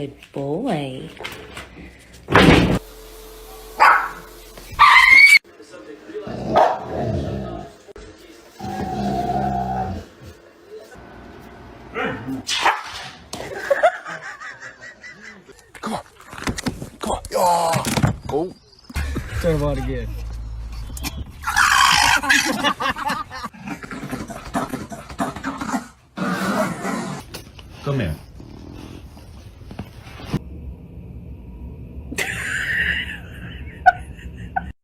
Good boy. Come on. Come on. Oh. Oh. Turn about again. Come here.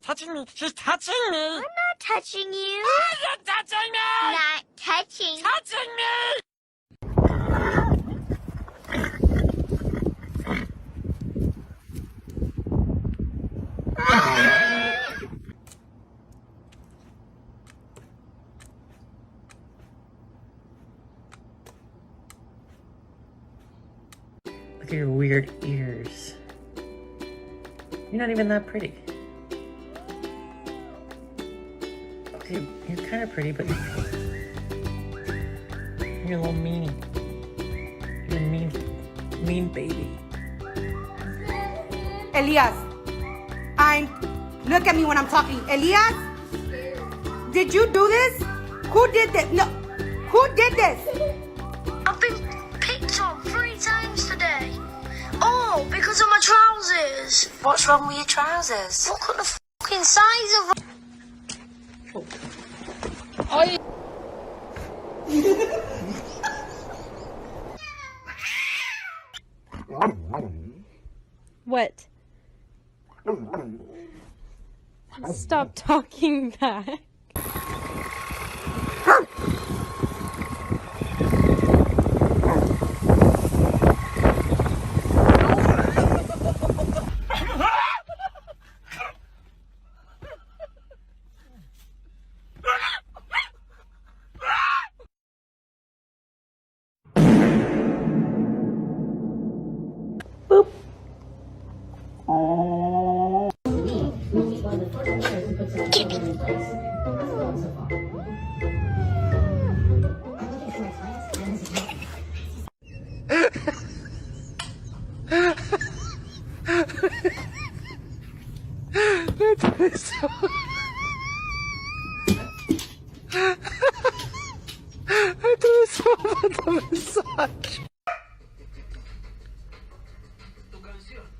Touching me. She's touching me. I'm not touching you. You're touching me. Not touching. Touching me. Look at your weird ears. You're not even that pretty. You're kind of pretty, but you're a little meanie. You're a mean baby. Elias, look at me when I'm talking. Elias, did you do this? Who did this? No, who did this? I've been picked on 3 times today. Oh, because of my trousers. What's wrong with your trousers? Look at the fucking size of them. What? Stop talking back.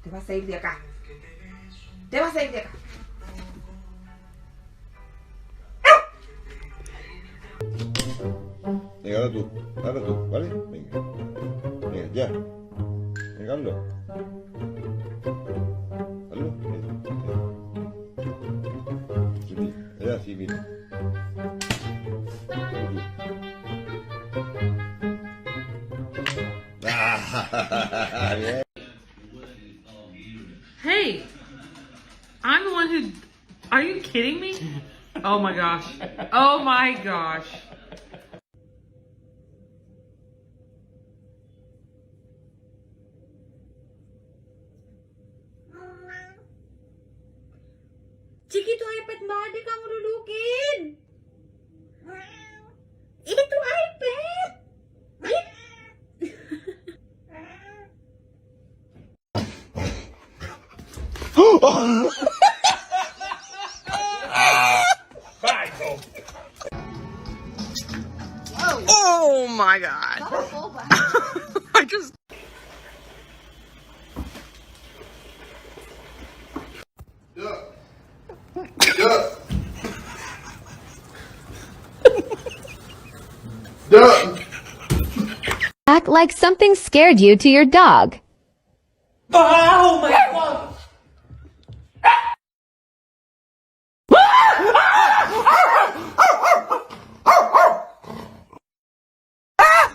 Te vas a ir de acá. Te vas a ir de acá. Venga, ahora tú, ¿vale? Venga. Venga, ya. Venga, hazlo. Hazlo. Mira, así, mira. Bien. Hey, I'm the one who. Are you kidding me? Oh my gosh. Oh my gosh. Chiquito, iPad mo, di ka marulukin. Ito iPad. Oh my god. I just. Act like something scared you to your dog. Oh my god.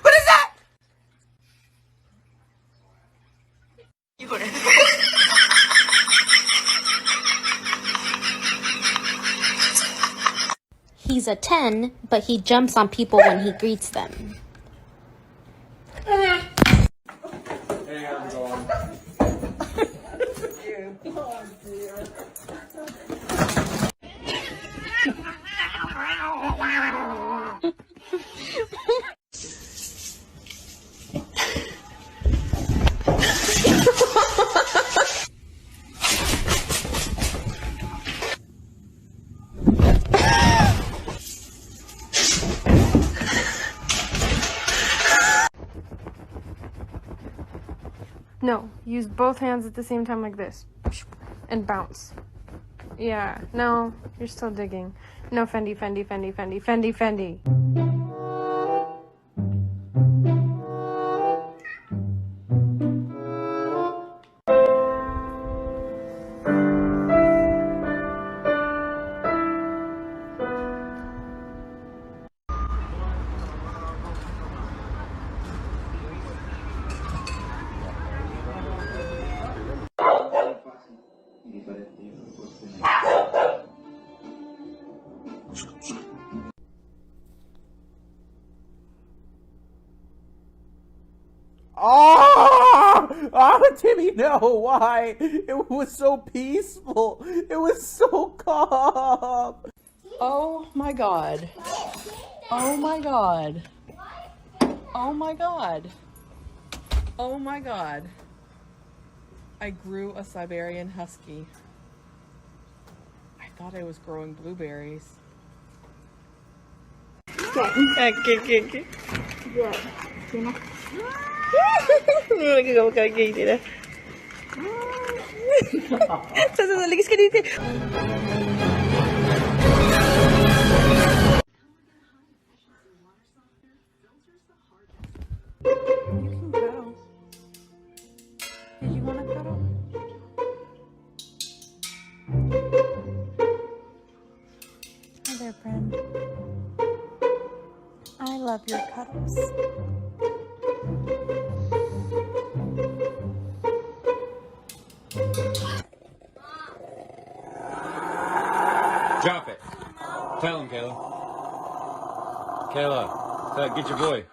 What is that? He's a 10, but he jumps on people when he greets them. Hey, how's it going? Oh, dear. use both hands at the same time like this. And bounce. Yeah, no, you're still digging. No, Fendi, Fendi, Fendi, Fendi, Fendi, Fendi. Oh, I didn't know why. It was so peaceful. It was so calm. Oh my god. Oh my god. Oh my god. Oh my god. I grew a Siberian Husky. I thought I was growing blueberries. Hi there, friend. I love your cuddles. Drop it. Tell him, Kayla. Kayla, get your boy.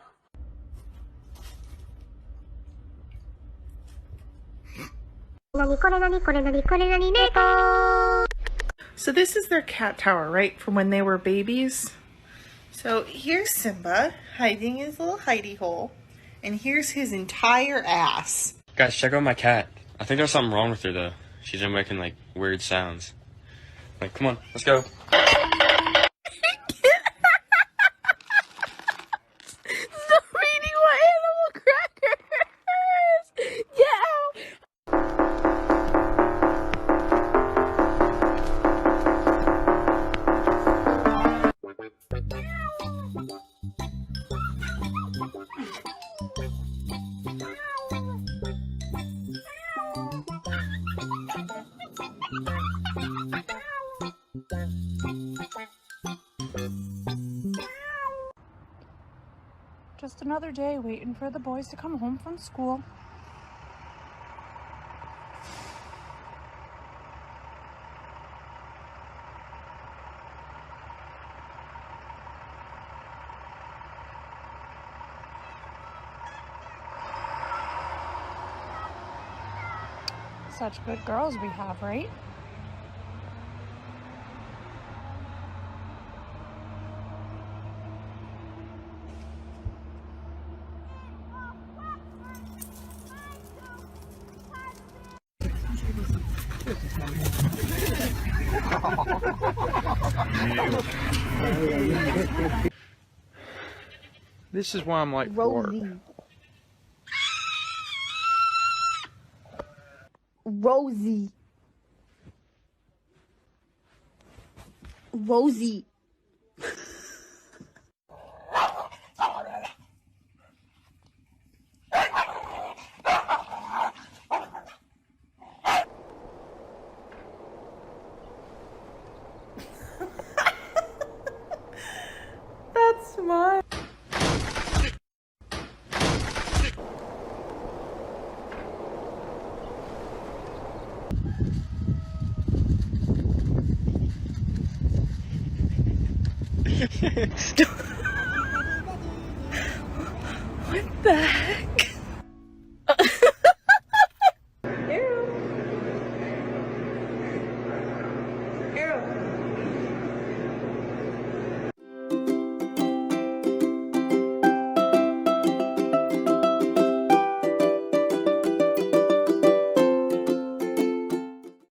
So this is their cat tower, right, from when they were babies. So here's Simba hiding his little hidey hole, and here's his entire ass. Guys, check out my cat. I think there's something wrong with her though. She's been making like weird sounds. Like, come on, let's go. Stop eating my animal crackers! Get out! Just another day waiting for the boys to come home from school. Such good girls we have, right? This is why I'm like 4. Rosie. Rosie. That's mine. What the heck?